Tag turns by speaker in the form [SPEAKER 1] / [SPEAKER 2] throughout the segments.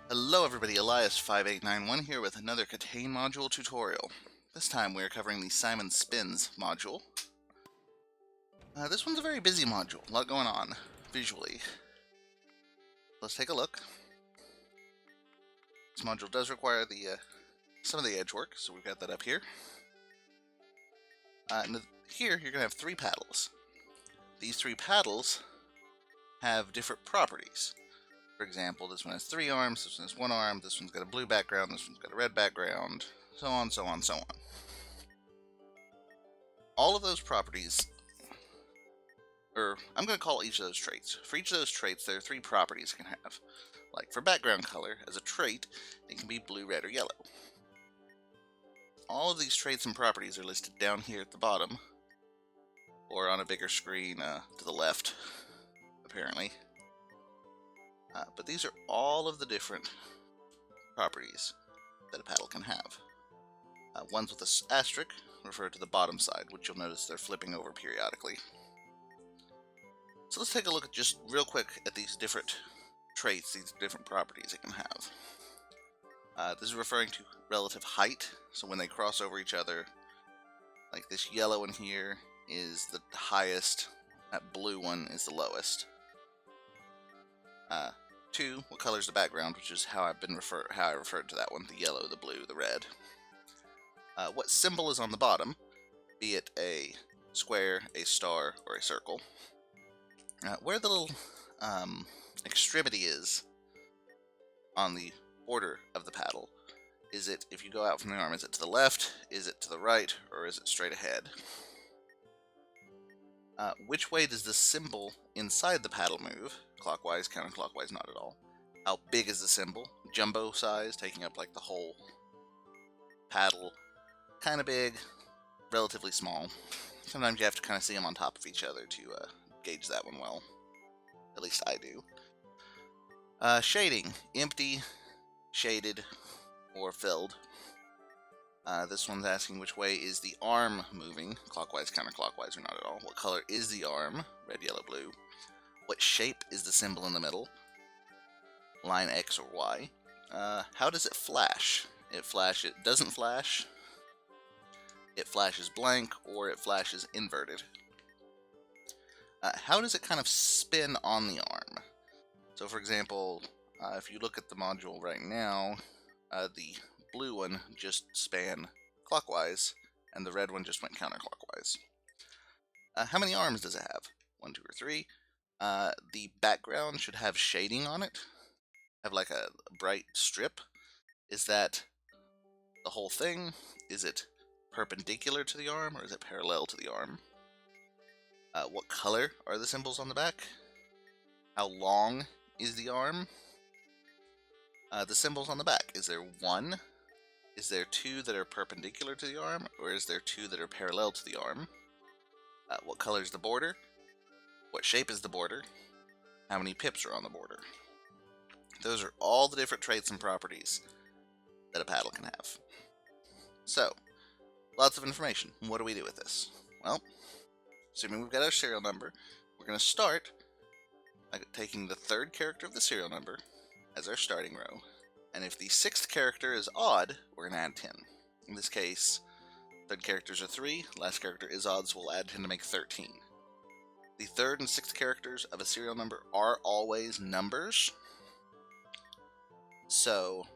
[SPEAKER 1] Hello everybody, Elias5891 here with another KTANE module tutorial. This time we are covering the Simon Spins module. This one's a very busy module, a lot going on visually. Let's take a look. This module does require some of the edge work, so we've got that up here. And here you're going to have three paddles. These three paddles have different properties. For example, this one has 3 arms, this one has 1 arm, this one's got a blue background, this one's got a red background, so on, so on, so on. All of those properties, or I'm going to call each of those traits. For each of those traits, there are 3 properties it can have. Like for background color, as a trait, it can be blue, red, or yellow. All of these traits and properties are listed down here at the bottom, or on a bigger screen to the left, apparently. But these are all of the different properties that a paddle can have. Ones with an asterisk refer to the bottom side, which you'll notice they're flipping over periodically. So let's take a look at just real quick at these different traits, these different properties it can have. This is referring to relative height, so when they cross over each other, like this yellow in here is the highest, that blue one is the lowest. 2, what color's the background, which is how I referred to that one, the yellow, the blue, the red. What symbol is on the bottom, be it a square, a star, or a circle. Where the little extremity is on the border of the paddle. Is it, if you go out from the arm, is it to the left, is it to the right, or is it straight ahead? Which way does the symbol inside the paddle move? Clockwise, counterclockwise, not at all. How big is the symbol? Jumbo size, taking up like the whole paddle. Kind of big, relatively small. Sometimes you have to kind of see them on top of each other to gauge that one well. At least I do. Shading, empty, shaded, or filled. This one's asking which way is the arm moving, clockwise, counterclockwise, or not at all. What color is the arm, red, yellow, blue. What shape is the symbol in the middle, line X or Y. How does it flash? It doesn't flash, it flashes blank, or it flashes inverted. How does it kind of spin on the arm? So for example, if you look at the module right now, the blue one just span clockwise, and the red one just went counterclockwise. How many arms does it have? 1, 2, or 3. The background should have shading on it, have like a bright strip. Is that the whole thing? Is it perpendicular to the arm, or is it parallel to the arm? What color are the symbols on the back? How long is the arm? The symbols on the back, is there 1? Is there 2 that are perpendicular to the arm, or is there 2 that are parallel to the arm? What color is the border? What shape is the border? How many pips are on the border? Those are all the different traits and properties that a paddle can have. So, lots of information. What do we do with this? Well, assuming we've got our serial number, we're going to start by taking the 3rd character of the serial number as our starting row. And if the 6th character is odd, we're going to add 10. In this case, 3rd characters are 3, last character is odd, so we'll add 10 to make 13. The 3rd and 6th characters of a serial number are always numbers, so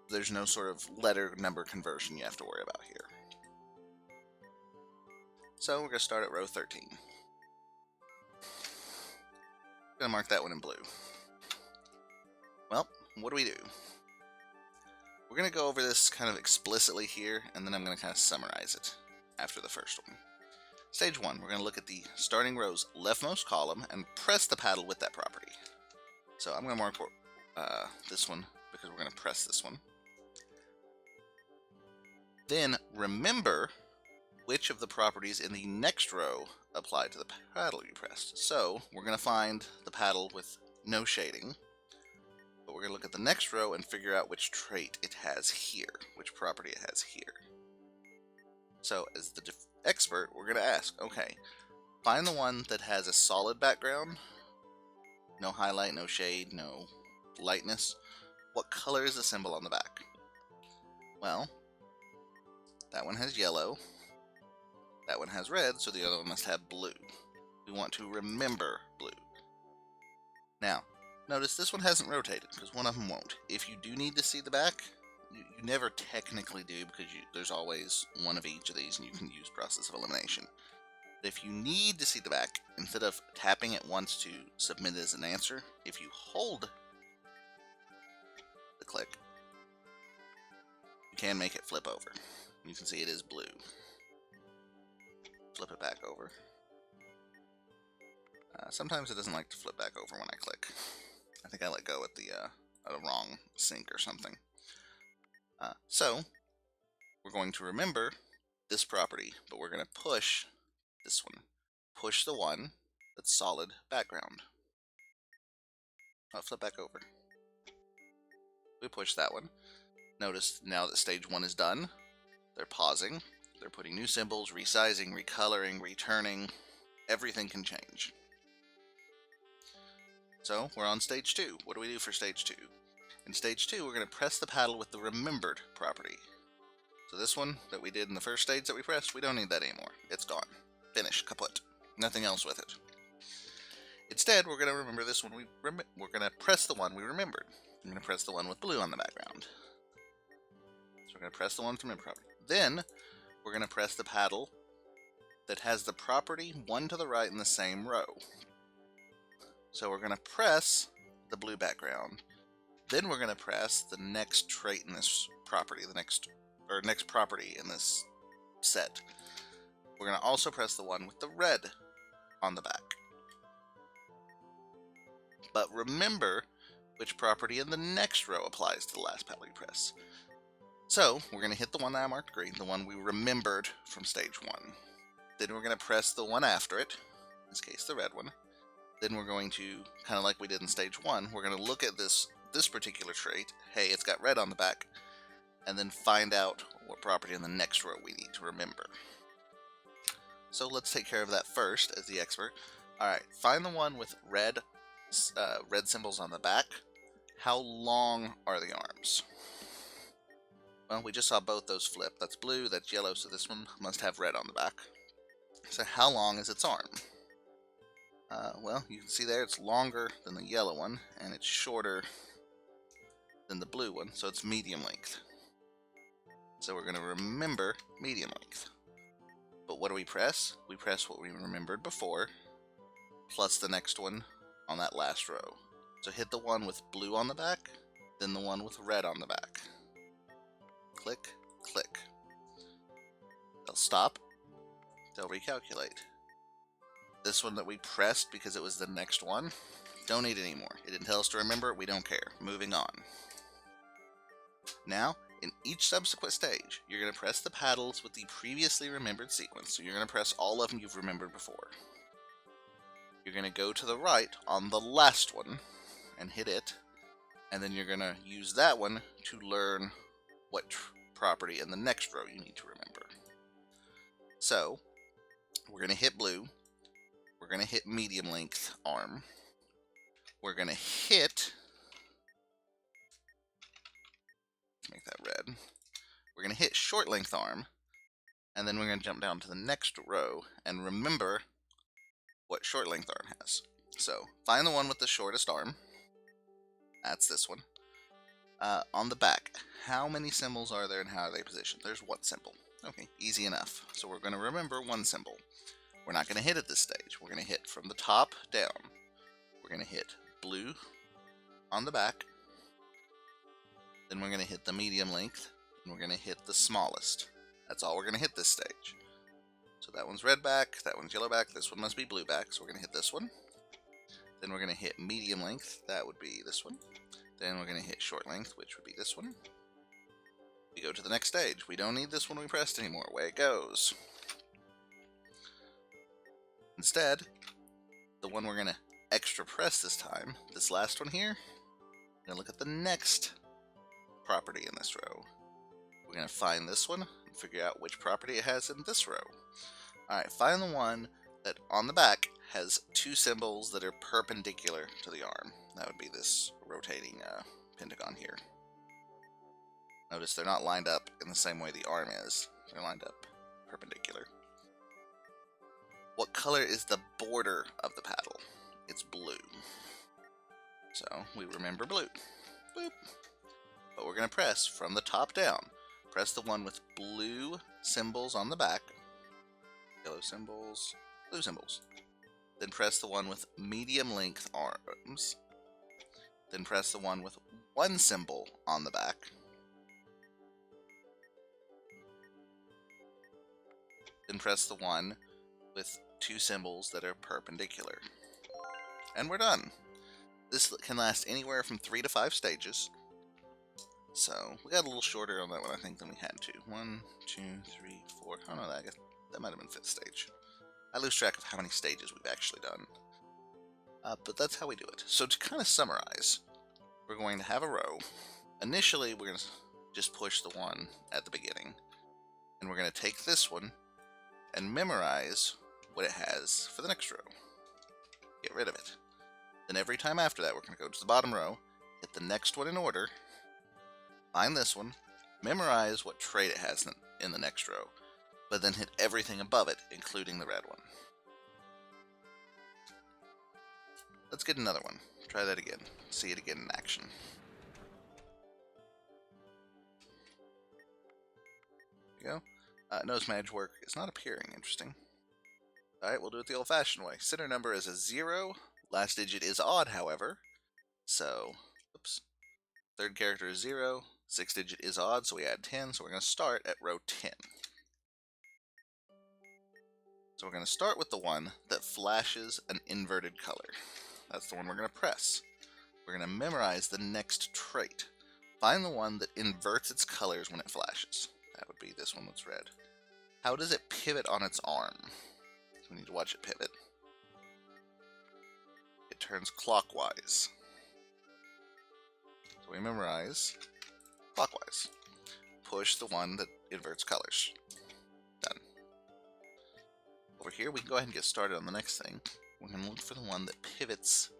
[SPEAKER 1] there's no sort of letter number conversion you have to worry about here. So we're going to start at row 13. I'm going to mark that one in blue. Well, what do we do? We're going to go over this kind of explicitly here, and then I'm going to kind of summarize it after the first one. Stage 1, we're going to look at the starting row's leftmost column and press the paddle with that property. So I'm going to mark this one because we're going to press this one. Then remember which of the properties in the next row apply to the paddle you pressed. So we're going to find the paddle with no shading, but we're going to look at the next row and figure out which trait it has here, which property it has here. So as the expert, we're going to ask, okay, find the one that has a solid background, no highlight, no shade, no lightness, what color is the symbol on the back? Well, that one has yellow, that one has red, so the other one must have blue. We want to remember blue. Now, notice this one hasn't rotated, because one of them won't. If you do need to see the back, you never technically do, because there's always one of each of these, and you can use process of elimination. But if you need to see the back, instead of tapping it once to submit as an answer, if you hold the click, you can make it flip over. You can see it is blue. Flip it back over. Sometimes it doesn't like to flip back over when I click. I think I let go at the wrong sync or something. So we're going to remember this property, but we're going to push this one. Push the one that's solid background. I'll flip back over. We push that one. Notice now that stage 1 is done, they're pausing, they're putting new symbols, resizing, recoloring, returning. Everything can change. So we're on stage 2. What do we do for stage 2? In stage 2, we're going to press the paddle with the remembered property. So this one that we did in the first stage that we pressed, we don't need that anymore. It's gone. Finish. Kaput. Nothing else with it. Instead, we're going to remember this one. We're going to press the one we remembered. I'm going to press the one with blue on the background. So we're going to press the one with the remembered property. Then we're going to press the paddle that has the property one to the right in the same row. So we're going to press the blue background. Then we're going to press the next trait in this property, the next property in this set. We're going to also press the one with the red on the back. But remember which property in the next row applies to the last paddle you press. So we're going to hit the one that I marked green, the one we remembered from stage 1. Then we're going to press the one after it, in this case the red one. Then we're going to, kind of like we did in stage 1, we're going to look at this particular trait. Hey, it's got red on the back. And then find out what property in the next row we need to remember. So let's take care of that first as the expert. Alright, find the one with red symbols on the back. How long are the arms? Well, we just saw both those flip. That's blue, that's yellow, so this one must have red on the back. So how long is its arm? Well, you can see there it's longer than the yellow one, and it's shorter than the blue one, so it's medium length. So we're going to remember medium length. But what do we press? We press what we remembered before, plus the next one on that last row. So hit the one with blue on the back, then the one with red on the back. Click, click. They'll stop. They'll recalculate. This one that we pressed because it was the next one, don't need it anymore. It didn't tell us to remember it, we don't care. Moving on. Now, in each subsequent stage, you're going to press the paddles with the previously remembered sequence. So you're going to press all of them you've remembered before. You're going to go to the right on the last one and hit it. And then you're going to use that one to learn what property in the next row you need to remember. So, we're going to hit blue. We're going to hit medium length arm. We're going to hit, make that red. We're going to hit short length arm, and then we're going to jump down to the next row and remember what short length arm has. So find the one with the shortest arm. That's this one. On the back, how many symbols are there and how are they positioned? There's one symbol. Okay, easy enough. So we're going to remember one symbol. We're not going to hit at this stage. We're going to hit from the top down. We're going to hit blue on the back. Then we're going to hit the medium length. And we're going to hit the smallest. That's all we're going to hit this stage. So that one's red back, that one's yellow back, this one must be blue back. So we're going to hit this one. Then we're going to hit medium length. That would be this one. Then we're going to hit short length, which would be this one. We go to the next stage. We don't need this one we pressed anymore. Away it goes. Instead, the one we're going to extra press this time, this last one here, we're going to look at the next property in this row. We're going to find this one and figure out which property it has in this row. Alright, find the one that on the back has two symbols that are perpendicular to the arm. That would be this rotating pentagon here. Notice they're not lined up in the same way the arm is. They're lined up perpendicular. What color is the border of the paddle? It's blue. So we remember blue. Boop. But we're going to press from the top down. Press the one with blue symbols on the back. Yellow symbols, blue symbols. Then press the one with medium length arms. Then press the one with one symbol on the back. Then press the one with two symbols that are perpendicular. And we're done. This can last anywhere from 3 to 5 stages. So we got a little shorter on that one, I think, than we had to. 1, 2, 3, 4. Oh no, that might have been 5th stage. I lose track of how many stages we've actually done. But that's how we do it. So to kind of summarize, we're going to have a row. Initially, we're going to just push the one at the beginning. And we're going to take this one and memorize what it has for the next row. Get rid of it. Then every time after that, we're going to go to the bottom row, hit the next one in order, find this one, memorize what trait it has in the next row, but then hit everything above it, including the red one. Let's get another one. Try that again. See it again in action. There you go. Notice my edge work is not appearing. Interesting. Alright, we'll do it the old-fashioned way. Center number is a 0. Last digit is odd, however. So, oops. Third character is 0. Sixth digit is odd, so we add 10. So we're going to start at row 10. So we're going to start with the one that flashes an inverted color. That's the one we're going to press. We're going to memorize the next trait. Find the one that inverts its colors when it flashes. That would be this one that's red. How does it pivot on its arm? We need to watch it pivot. It turns clockwise. So we memorize clockwise. Push the one that inverts colors. Done. Over here, we can go ahead and get started on the next thing. We're going to look for the one that pivots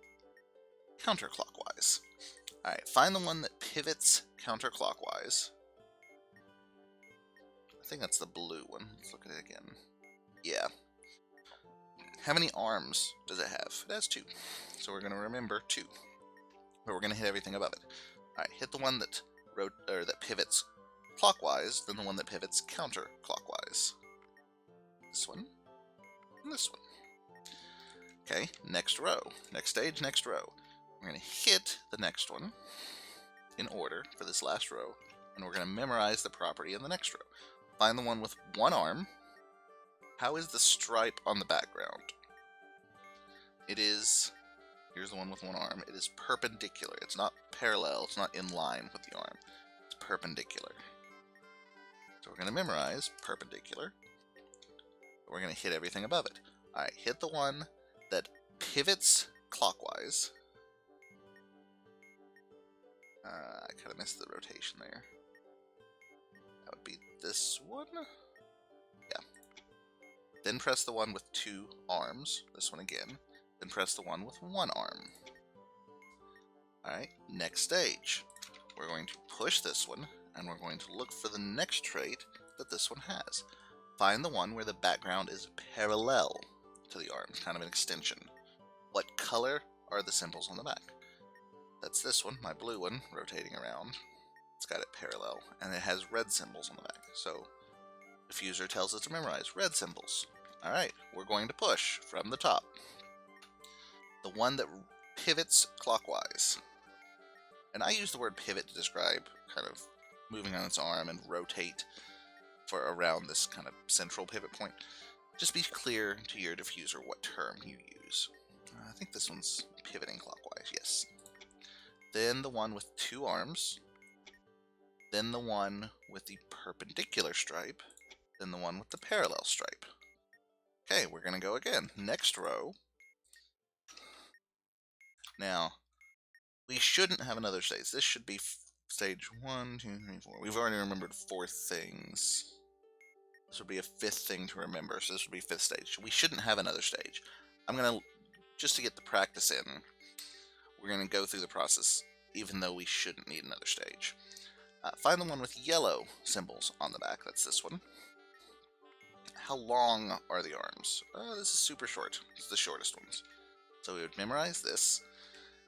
[SPEAKER 1] counterclockwise. Alright, find the one that pivots counterclockwise. I think that's the blue one. Let's look at it again. Yeah. How many arms does it have? It has 2. So we're going to remember 2. But we're going to hit everything above it. Alright, hit the one that pivots clockwise, then the one that pivots counterclockwise. This one, and this one. Okay, next row. Next stage, next row. We're going to hit the next one in order for this last row, and we're going to memorize the property in the next row. Find the one with one arm. How is the stripe on the background? It is, here's the one with one arm, it is perpendicular. It's not parallel, it's not in line with the arm. It's perpendicular. So we're going to memorize perpendicular. We're going to hit everything above it. Alright, hit the one that pivots clockwise. I kind of missed the rotation there. That would be this one. Yeah. Then press the one with 2 arms. This one again. Then press the one with 1 arm. Alright, next stage. We're going to push this one, and we're going to look for the next trait that this one has. Find the one where the background is parallel to the arm. It's kind of an extension. What color are the symbols on the back? That's this one, my blue one, rotating around. It's got it parallel, and it has red symbols on the back. So, diffuser tells us to memorize red symbols. Alright, we're going to push from the top. The one that pivots clockwise. And I use the word pivot to describe kind of moving on its arm and rotate for around this kind of central pivot point. Just be clear to your diffuser what term you use. I think this one's pivoting clockwise, yes. Then the one with 2 arms. Then the one with the perpendicular stripe. Then the one with the parallel stripe. Okay, we're going to go again. Next row. Now, we shouldn't have another stage. This should be stage 1, 2, 3, 4. We've already remembered 4 things. This would be a 5th thing to remember, so this would be 5th stage. We shouldn't have another stage. I'm going to, just to get the practice in, we're going to go through the process even though we shouldn't need another stage. Find the one with yellow symbols on the back. That's this one. How long are the arms? This is super short. It's the shortest ones. So we would memorize this,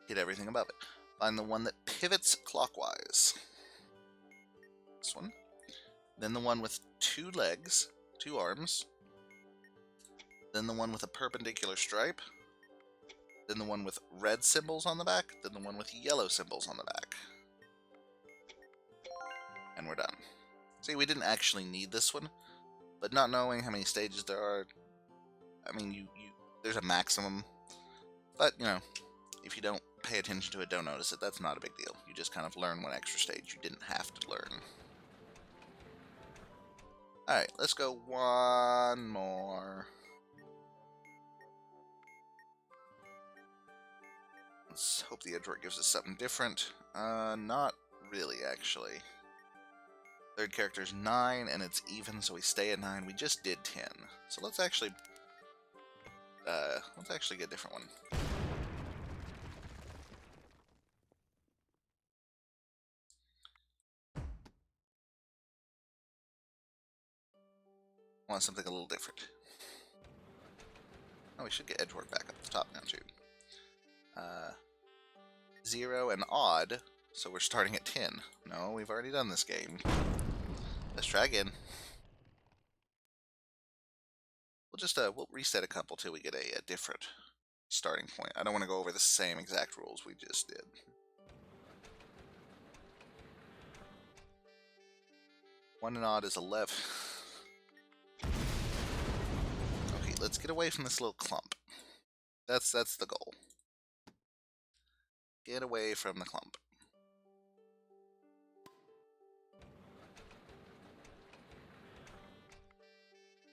[SPEAKER 1] hit everything above it. Find the one that pivots clockwise. This one. Then the one with 2 legs, 2 arms. Then the one with a perpendicular stripe. Then the one with red symbols on the back. Then the one with yellow symbols on the back. And we're done. See, we didn't actually need this one, but not knowing how many stages there are, I mean, there's a maximum, but, you know, if you don't pay attention to it, don't notice it, that's not a big deal. You just kind of learn one extra stage you didn't have to learn. Alright, let's go one more. Let's hope the edge work gives us something different. Not really, actually. Third character is 9, and it's even, so we stay at 9. We just did 10. So let's actually get a different one. I want something a little different. Oh, we should get edge work back up the top now, too. 0 and odd, so we're starting at 10. No, we've already done this game. Let's try again. We'll just we'll reset a couple till we get a different starting point. I don't want to go over the same exact rules we just did. One and odd is 11. Okay, let's get away from this little clump. That's the goal. Get away from the clump.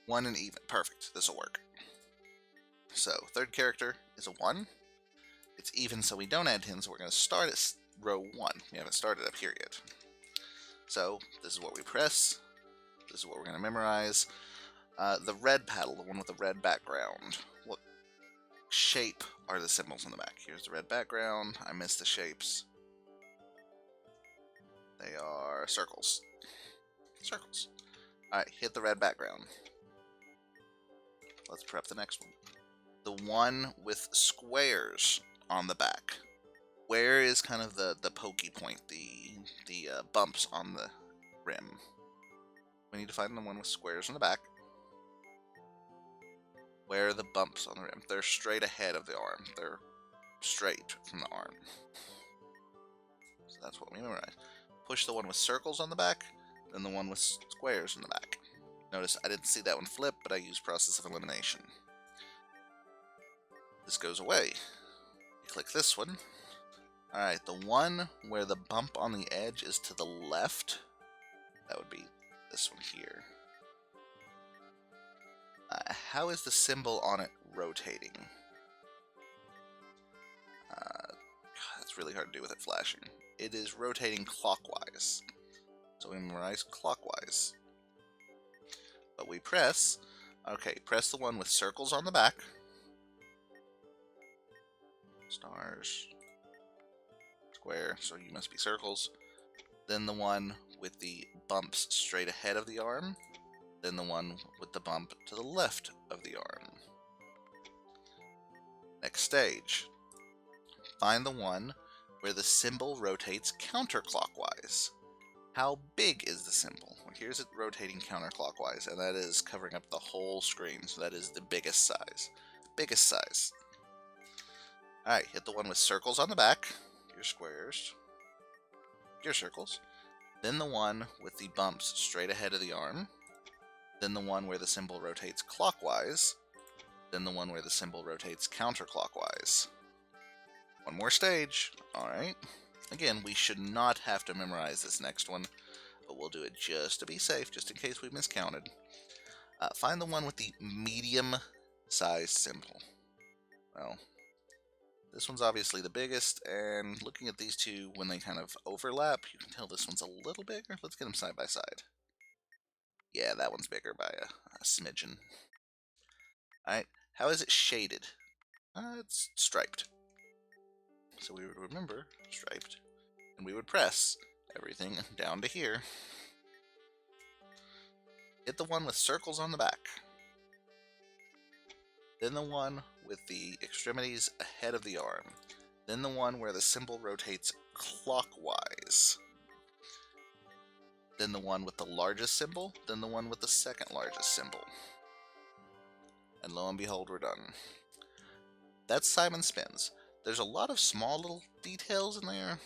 [SPEAKER 1] One and even. Perfect. This will work. So, third character is a 1. It's even, so we don't add 10, so we're going to start at row 1. We haven't started up here yet. So, this is what we press. This is what we're going to memorize. The red paddle, the one with the red background. What shape are the symbols on the back? Here's the red background. I missed the shapes. They are circles. Circles. Alright, hit the red background. Let's prep the next one. The one with squares on the back. Where is kind of the pokey point, the bumps on the rim? We need to find the one with squares on the back. Where are the bumps on the rim? They're straight ahead of the arm. They're straight from the arm. So that's what we memorize. Push the one with circles on the back, then the one with squares on the back. Notice I didn't see that one flip, but I used process of elimination. This goes away. Click this one. Alright, the one where the bump on the edge is to the left, that would be this one here. How is the symbol on it rotating? That's really hard to do with it flashing. It is rotating clockwise. So we memorize clockwise. But we press, okay, press the one with circles on the back. Stars. Square, so you must be circles. Then the one with the bumps straight ahead of the arm. Then the one with the bump to the left of the arm. Next stage. Find the one where the symbol rotates counterclockwise. How big is the symbol? Well, here's it rotating counterclockwise, and that is covering up the whole screen, so that is the biggest size. Biggest size. Alright, hit the one with circles on the back. Your squares. Your circles. Then the one with the bumps straight ahead of the arm. Then the one where the symbol rotates clockwise. Then the one where the symbol rotates counterclockwise. One more stage. Alright. Again, we should not have to memorize this next one, but we'll do it just to be safe, just in case we miscounted. Find the one with the medium-sized symbol. Well, this one's obviously the biggest, and looking at these two, when they kind of overlap, you can tell this one's a little bigger. Let's get them side by side. Yeah, that one's bigger by a smidgen. Alright, how is it shaded? It's striped. So we would remember striped. and we would press everything down to here. Hit the one with circles on the back. Then the one with the extremities ahead of the arm. Then the one where the symbol rotates clockwise. Then the one with the largest symbol. Then the one with the second largest symbol. And lo and behold, we're done. That's Simon Spins. There's a lot of small little details in there,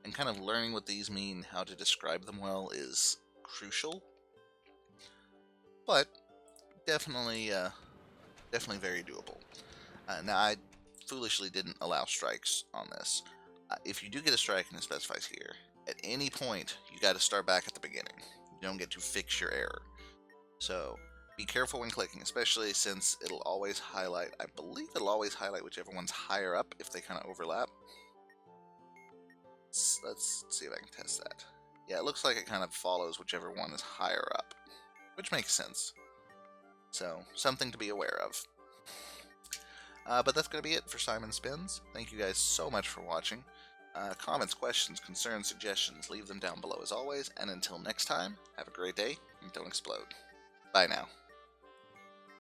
[SPEAKER 1] and kind of learning what these mean, how to describe them well, is crucial. But definitely very doable. Now, I foolishly didn't allow strikes on this. If you do get a strike and it specifies here, at any point you got to start back at the beginning. You don't get to fix your error. So be careful when clicking, especially since it'll always highlight, I believe it'll always highlight whichever one's higher up if they kind of overlap. Let's see if I can test that. Yeah, it looks like it kind of follows whichever one is higher up, which makes sense. So, something to be aware of. But that's going to be it for Simon Spins. Thank you guys so much for watching. Comments, questions, concerns, suggestions, leave them down below as always. And until next time, have a great day and don't explode. Bye now.